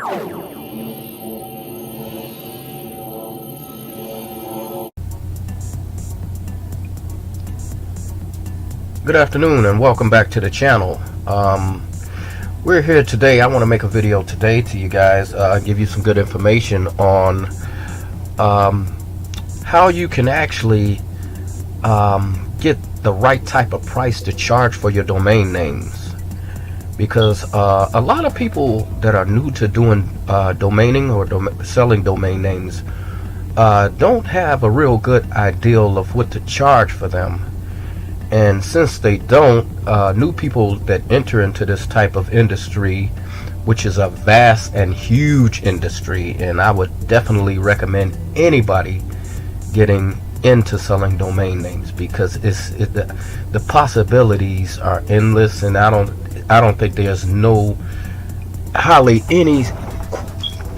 Good afternoon and welcome back to the channel. We're here today. I want to make a video today to you guys, give you some good information on how you can actually get the right type of price to charge for your domain names. Because a lot of people that are new to doing domaining or selling domain names don't have a real good idea of what to charge for them. And since they don't, new people that enter into this type of industry, which is a vast and huge industry, and I would definitely recommend anybody getting into selling domain names, because the possibilities are endless, and I don't think there's hardly any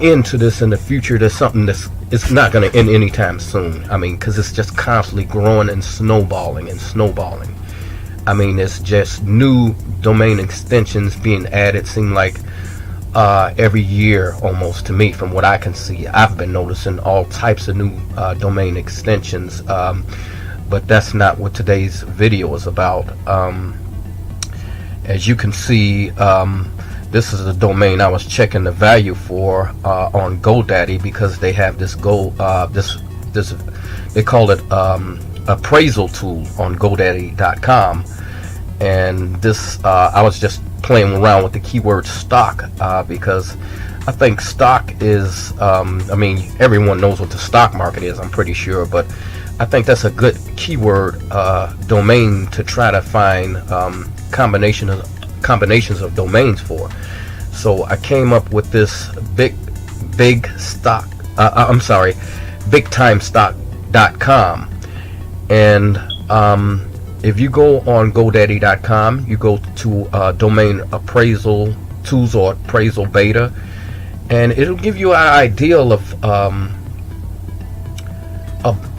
end to this in the future. There's something it's not going to end anytime soon. I mean, because it's just constantly growing and snowballing. I mean, it's just new domain extensions being added. Seem like every year almost, to me, from what I can see. I've been noticing all types of new domain extensions, but that's not what today's video is about. As you can see, this is a domain I was checking the value for on GoDaddy, because they have this they call it appraisal tool on GoDaddy.com, and this I was just playing around with the keyword stock, because I think stock is I mean, everyone knows what the stock market is, I'm pretty sure, but I think that's a good keyword domain to try to find combinations of domains for. So I came up with this bigtimestock.com, and if you go on GoDaddy.com, you go to domain appraisal tools or appraisal beta, and it'll give you an idea of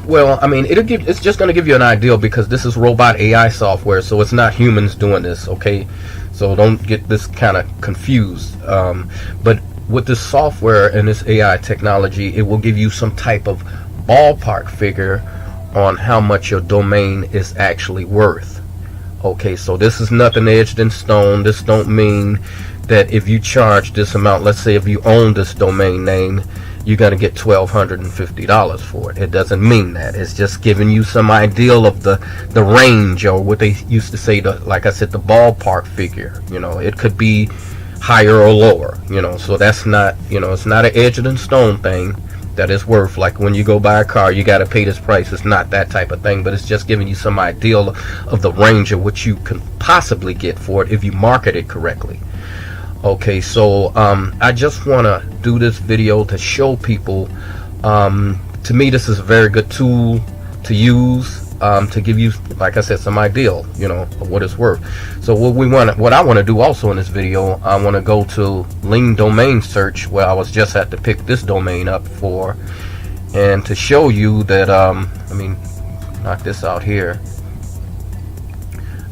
well, I mean, it's just going to give you an idea, because this is robot AI software, so it's not humans doing this, okay? So don't get this kind of confused. But with this software and this AI technology, it will give you some type of ballpark figure on how much your domain is actually worth. Okay, so this is nothing etched in stone. This don't mean that if you charge this amount, let's say if you own this domain name, you're going to get $1,250 for it. It doesn't mean that. It's just giving you some idea of the range, or what they used to say, like I said, the ballpark figure. You know, it could be higher or lower, you know, so that's not, you know, it's not an edged in stone thing that is worth, like when you go buy a car, you got to pay this price. It's not that type of thing, but it's just giving you some idea of the range of what you can possibly get for it if you market it correctly. Okay, so I just want to do this video to show people, to me this is a very good tool to use, to give you, like I said, some idea, you know, of what it's worth. So what I want to do also in this video, I want to go to Lean Domain Search, where I was just had to pick this domain up for, and to show you that I mean, knock this out here.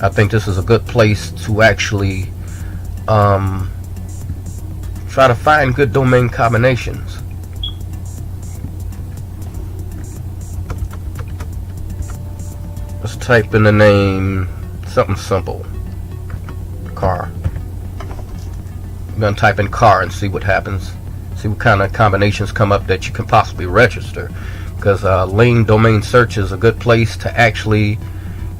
I think this is a good place to actually try to find good domain combinations. Let's type in the name, something simple, car. I'm gonna type in car and see what happens, see what kind of combinations come up that you can possibly register, because Lean Domain Search is a good place to actually,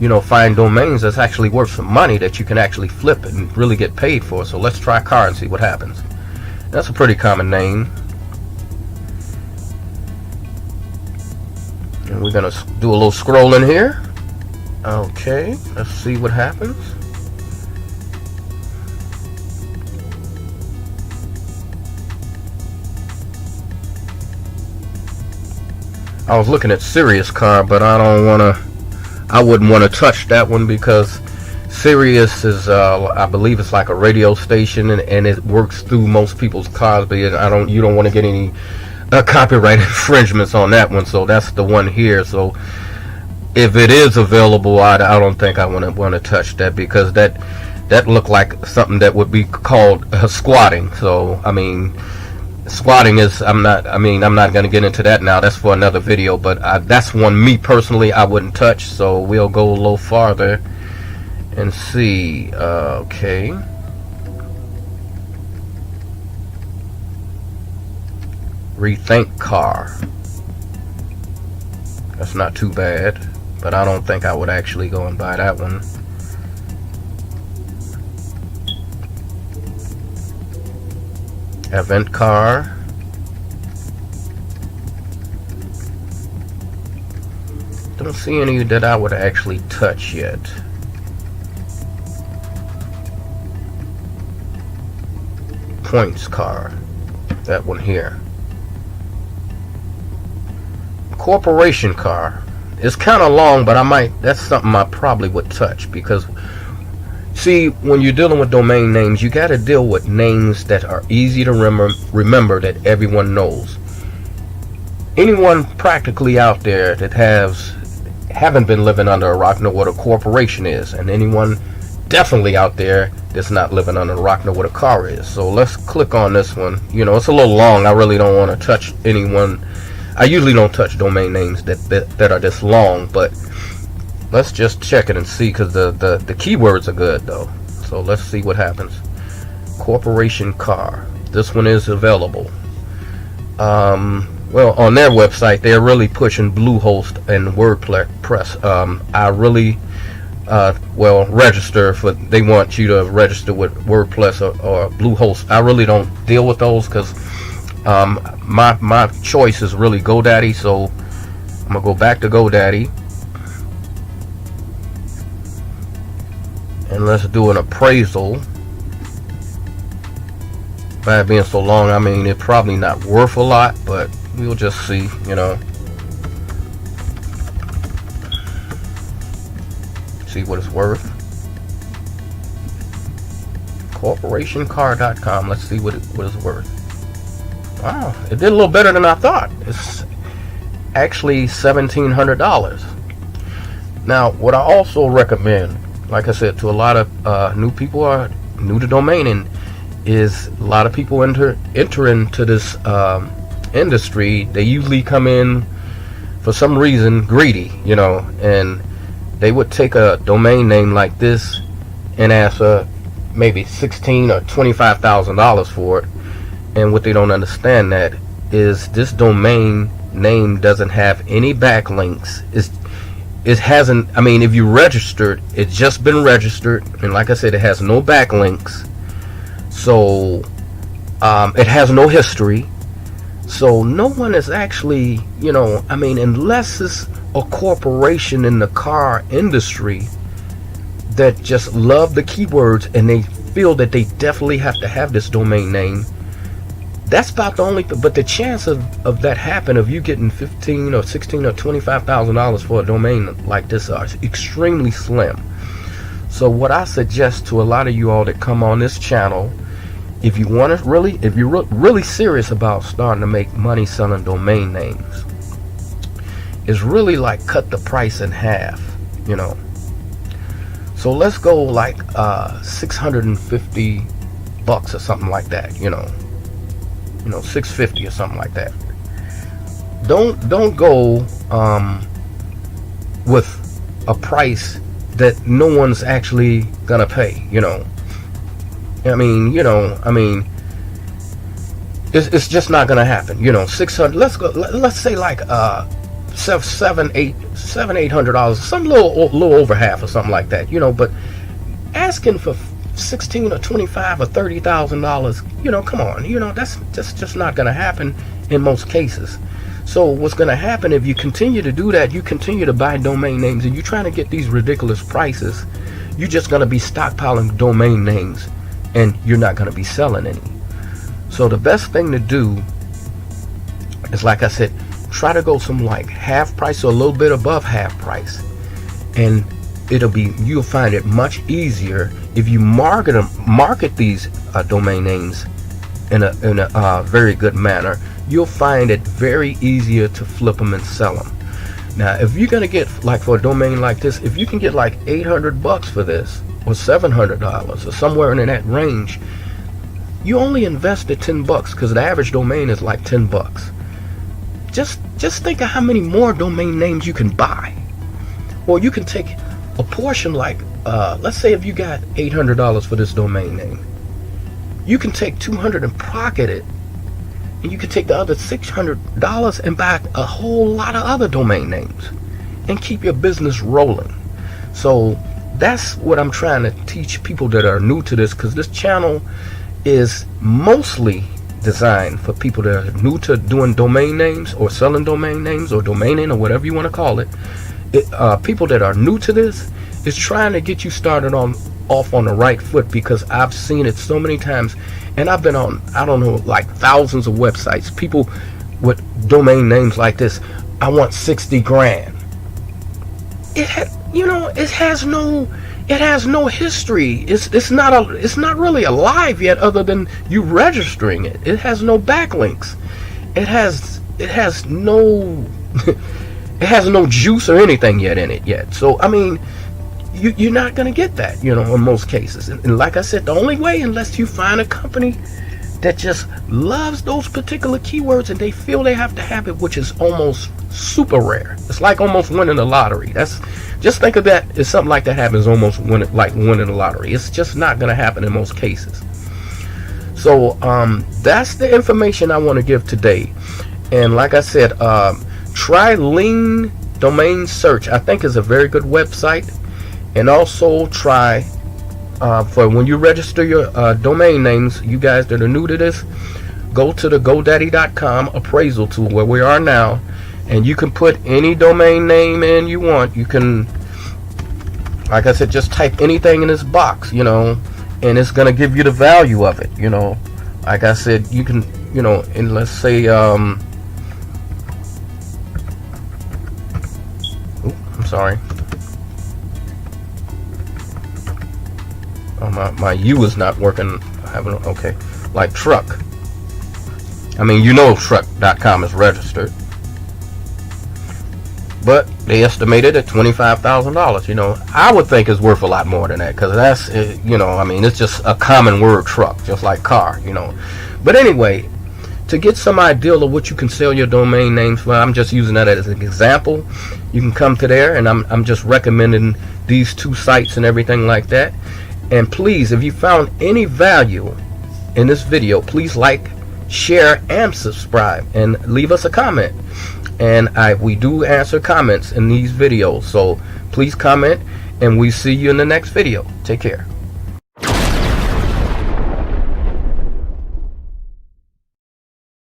you know, find domains that's actually worth some money that you can actually flip and really get paid for. So let's try car and see what happens. That's a pretty common name. And we're gonna do a little scrolling here. Okay, let's see what happens. I was looking at Sirius Car, but I wouldn't want to touch that one, because Sirius is, I believe it's like a radio station, and it works through most people's cars, but you don't want to get any copyright infringements on that one. So that's the one here. So if it is available, I don't think I want to touch that, because that looked like something that would be called squatting. So I mean, Squatting is, I'm not going to get into that now. That's for another video, but that's one me personally I wouldn't touch. So we'll go a little farther and see. Okay. Rethink car. That's not too bad, but I don't think I would actually go and buy that one. Event car. Don't see any that I would actually touch yet. Points car. That one here. Corporation car. It's kind of long, but that's something I probably would touch, because see, when you're dealing with domain names, you got to deal with names that are easy to remember, that everyone knows. Anyone practically out there that haven't been living under a rock know what a corporation is, and anyone definitely out there that's not living under a rock know what a car is. So let's click on this one. You know, it's a little long. I really don't want to touch anyone. I usually don't touch domain names that are this long, but let's just check it and see, because the keywords are good though. So let's see what happens. Corporation car. This one is available. Well, on their website, they're really pushing Bluehost and WordPress. I really, register for. They want you to register with WordPress or Bluehost. I really don't deal with those, because my choice is really GoDaddy. So I'm gonna go back to GoDaddy, and let's do an appraisal. By it being so long, I mean, it's probably not worth a lot, but we'll just see, you know. See what it's worth. Corporationcar.com. Let's see what it's worth. Wow, it did a little better than I thought. It's actually $1,700. Now, what I also recommend, like I said, to a lot of new people are new to domaining, is a lot of people enter into this industry. They usually come in for some reason greedy, you know, and they would take a domain name like this and ask for maybe $16,000 or $25,000 for it. And what they don't understand that is this domain name doesn't have any backlinks. It hasn't, I mean, if you registered, it's just been registered, and like I said, it has no backlinks. So it has no history. So no one is actually, you know, I mean, unless it's a corporation in the car industry that just love the keywords and they feel that they definitely have to have this domain name, that's about the only thing. But the chance of that happen, of you getting $15,000 or $16,000 or $25,000 for a domain like this, are extremely slim. So what I suggest to a lot of you all that come on this channel, if you want to really, if you're really serious about starting to make money selling domain names, is really like cut the price in half, you know. So let's go like $650 or something like that, you know, $650 or something like that. Don't go with a price that no one's actually gonna pay, you know. I mean, it's just not gonna happen, you know. 600. Let's say like $700-800, some little over half or something like that, you know. But asking for $16,000 or $25,000 or $30,000, you know, come on, you know, that's just not gonna happen in most cases. So what's gonna happen if you continue to do that? You continue to buy domain names and you're trying to get these ridiculous prices. You're just gonna be stockpiling domain names, and you're not going to be selling any. So the best thing to do is, like I said, try to go some like half price or a little bit above half price, and you'll find it much easier if you market these domain names in a very good manner. You'll find it very easier to flip them and sell them. Now, if you're going to get, like, for a domain like this, if you can get like $800 for this, or $700 or somewhere in that range, you only invested $10 because the average domain is like $10. Just think of how many more domain names you can buy. Or you can take a portion, like let's say if you got $800 for this domain name, you can take $200 and pocket it, and you can take the other $600 and buy a whole lot of other domain names and keep your business rolling. So that's what I'm trying to teach people that are new to this, because this channel is mostly designed for people that are new to doing domain names or selling domain names or domaining or whatever you want to call it. People that are new to this is trying to get you started off on the right foot, because I've seen it so many times, and I've been on, I don't know, like thousands of websites, people with domain names like this. I want 60 grand. It has no history. It's not really alive yet, other than you registering it. It has no backlinks. It has no it has no juice or anything yet in it yet. So I mean, you're not gonna get that, in most cases. And like I said, the only way, unless you find a company that just loves those particular keywords and they feel they have to have it, which is almost super rare. It's like almost winning the lottery. Just think of that as something like that happens, almost like winning the lottery. It's just not going to happen in most cases. So that's the information I want to give today. And like I said, try Lean Domain Search. I think is a very good website. And also try for when you register your domain names, you guys that are new to this, go to the GoDaddy.com appraisal tool where we are now, and you can put any domain name in you want. You can, like I said, just type anything in this box, and it's gonna give you the value of it. Like I said, you can, and let's say I'm sorry. Oh, my U is not working. Okay, like truck. I mean, truck.com is registered, but they estimated at $25,000. I would think it's worth a lot more than that, because that's, I mean, it's just a common word, truck, just like car, But anyway, to get some idea of what you can sell your domain names for, I'm just using that as an example. You can come to there, and I'm just recommending these two sites and everything like that. And please, if you found any value in this video, please like, share, and subscribe, and leave us a comment. And we do answer comments in these videos, so please comment, and we see you in the next video. Take care.